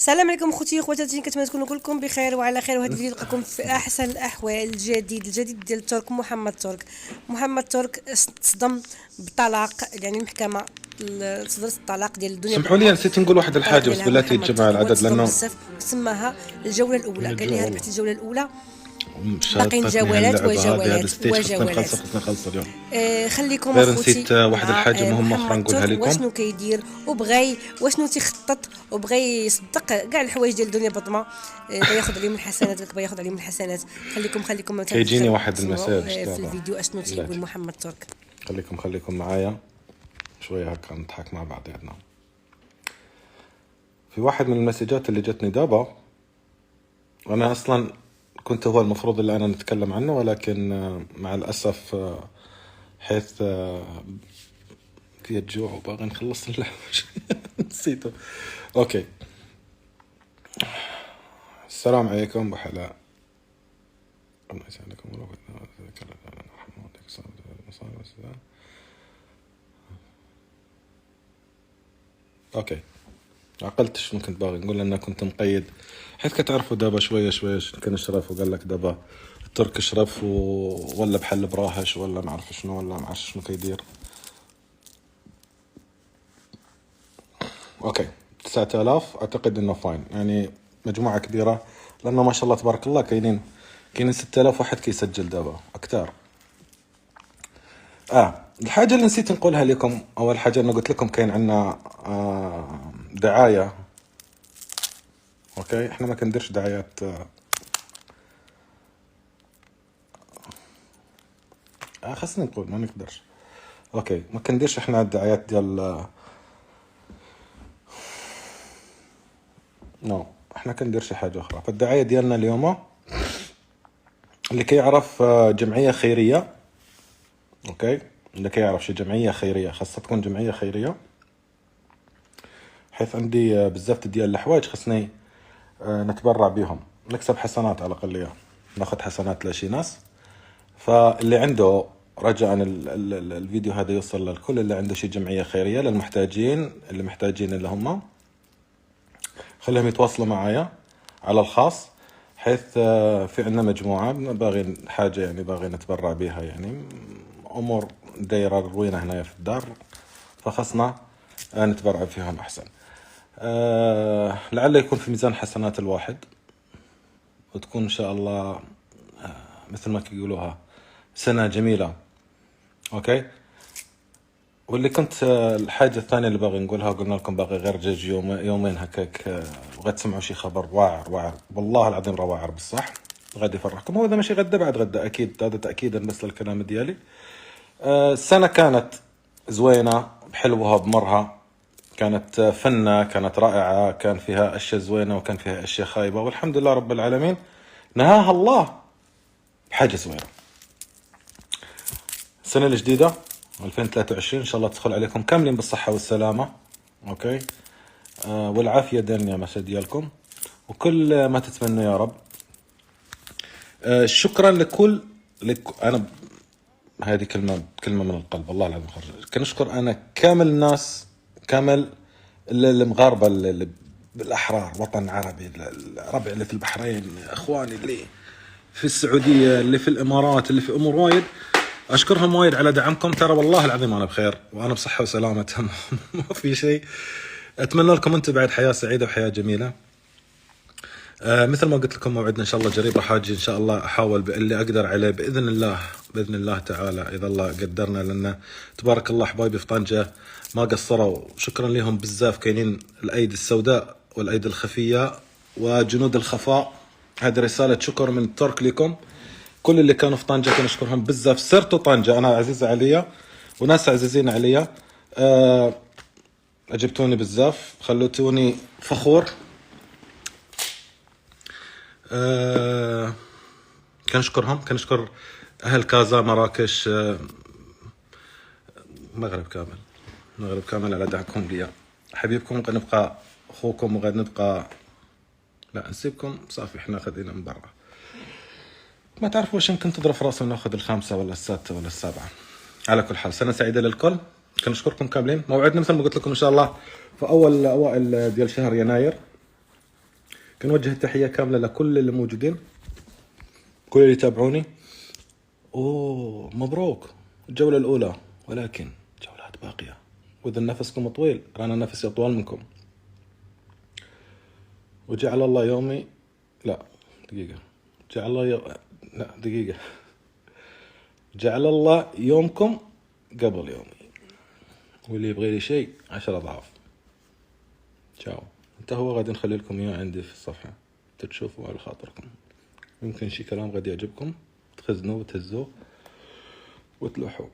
السلام عليكم خوتي وخواتاتي، كنتمنى تكونوا كلكم بخير وعلى خير. وهذا الفيديو لقاكم في احسن الاحوال. الجديد ديال ترك محمد ترك. محمد ترك تصدم بالطلاق، يعني المحكمه صدرت الطلاق ديال الدنيا سمحوا لي بوحدها. نسيت نقول واحد الطلاق الحاجه بس ديالها بلاتي محمد يتجمع ترك هو العدد تصدم لانه بزاف، سماها الجوله الاولى. قال لها ربحتي الجوله الاولى، باقيين شاطتني جولات هاللعبه هذه، هذا وجولات الستيج وجولات. خصنا نخلص اليوم. خليكم غير اخوتي نسيت واحد مع الحاجه مهمه اخرى محمد نقولها ترك، لكم. واشنو كيدير وبغى واشنو تيخطط وبغى يصدق كاع الحوايج ديال الدنيا بطمه. بغى ياخذ عليهم الحسنات، بغى ياخذ عليهم الحسنات. خليكم مثلا كيجيني واحد تسمعوا المساج في دابا. الفيديو اشنو تيقول بلاتي محمد ترك. خليكم معايا شويه هكا نضحك مع بعضنا. في واحد من المسجات اللي جتني دابا، وانا اصلا كنت هو المفروض اللي انا نتكلم عنه، ولكن مع الاسف حيث في الجوع وباغي نخلص اللعبه نسيته. اوكي، السلام عليكم وحلا. الله يسعدكم ولو اوكي، عقلت شنو كنت باغي نقول، لان كنت مقيد حيث كتعرفوا دابا شويه كان شرف وقال لك دابا الترك شرف ولا بحل براهش ولا ما عرف شنو ولا ما عرف شنو كيدير. اوكي 9000 اعتقد انه فاين، يعني مجموعه كبيره، لانه ما شاء الله تبارك الله كاينين 6000 واحد كيسجل دابا اكثر. الحاجه اللي نسيت نقولها لكم، اول حاجه انه قلت لكم كاين عندنا دعايه. اوكي، احنا ما كنديرش دعايات خاصني نقول ما نقدرش. اوكي، ما كنديرش احنا الدعايات ديال نو، احنا كندير شي حاجه اخرى. فالدعايه ديالنا اليوم اللي كيعرف جمعيه خيريه، اوكي، اللي كيعرف شي جمعيه خيريه خاصها تكون جمعيه خيريه، حيث عندي بزاف ديال الحوايج خصني نتبرع بهم، نكسب حسنات على الاقل، ناخذ حسنات لشي ناس. فاللي عنده رجاء الفيديو هذا يوصل للكل، اللي عنده شي جمعيه خيريه للمحتاجين، اللي محتاجين اللي هم، خليهم يتواصلوا معايا على الخاص، حيث في عندنا مجموعة باغي حاجة، يعني باغي نتبرع بها، يعني أمور دايرة روينة هنا في الدار، فخصنا نتبرع فيهم أحسن. لعل يكون في ميزان حسنات الواحد، وتكون إن شاء الله مثل ما يقولوها سنة جميلة. أوكي، واللي كنت الحاجة الثانية اللي باغي نقولها، قلنا لكم باغي غير جاج يومين هكاك، بغيت تسمعوا شي خبر واعر والله العظيم راه واعر بصح، غادي يفرحكم. هو اذا ماشي غدا بعد غدا اكيد، هذا تاكيدا بس للكلام ديالي. السنة كانت زوينة بحلوها بمرها، كانت فنة، كانت رائعة، كان فيها اشياء زوينة وكان فيها اشياء خايبة، والحمد لله رب العالمين نهاها الله بحاجة زوينة. السنة الجديدة 2023 إن شاء الله تدخل عليكم كاملين بالصحة والسلامة، أوكي، والعافية دائما ما ديالكم، وكل ما تتمنوا يا رب. شكرا أنا هذه كلمة من القلب، والله العظيم خرج. كنشكر أنا كامل الناس، كامل المغاربة اللي بالأحرار، وطن عربي، الربع اللي في البحرين، أخواني اللي في السعودية، اللي في الإمارات، اللي في أمور وايد، أشكرهم وايد على دعمكم. ترى والله العظيم أنا بخير وأنا بصحة وسلامة ما في شيء. أتمنى لكم أنتم بعد حياة سعيدة وحياة جميلة. مثل ما قلت لكم موعدنا إن شاء الله قريب، راح أجي إن شاء الله أحاول باللي أقدر عليه بإذن الله تعالى، إذا الله قدرنا، لأن تبارك الله حبايبي في طنجة ما قصروا، شكرا لهم بزاف. كاينين الأيدي السوداء والأيدي الخفية وجنود الخفاء، هذه رسالة شكر من ترك لكم. كل اللي كانوا في طنجة كان أشكرهم بزاف. سرتوا طنجة، أنا عزيزة عليا وناس عزيزين عليا، أجبتوني بزاف، خلوتوني فخور. كنشكرهم، كنشكر أهل كازا، مراكش، المغرب كامل على دعمكم ليا. حبيبكم، غادي نبقى أخوكم، وغادي نبقى لا نسيبكم صافي، إحنا خدينا من برا. ما تعرف واش يمكن تضرب في راسه ناخذ الخامسة ولا السادسة ولا السابعة. على كل حال سنة سعيدة للكل، كنشكركم كاملين. موعدنا مثل ما قلت لكم إن شاء الله في أوائل ديال شهر يناير، كنوجه التحية كاملة لكل اللي موجودين، كل اللي يتابعوني. مبروك الجولة الأولى، ولكن جولات باقية، وإذا نفسكم طويل رانا نفسي أطول منكم. وجعل الله يومي جعل الله يومكم قبل يومي، واللي يبغي لي شيء 10 أضعاف. تشاو. انتهوا، غادي نخلي لكم اياه عندي في الصفحة تشوفوا على خاطركم. يمكن شي كلام غادي يعجبكم، تخزنوه وتهزوه وتلوحوا.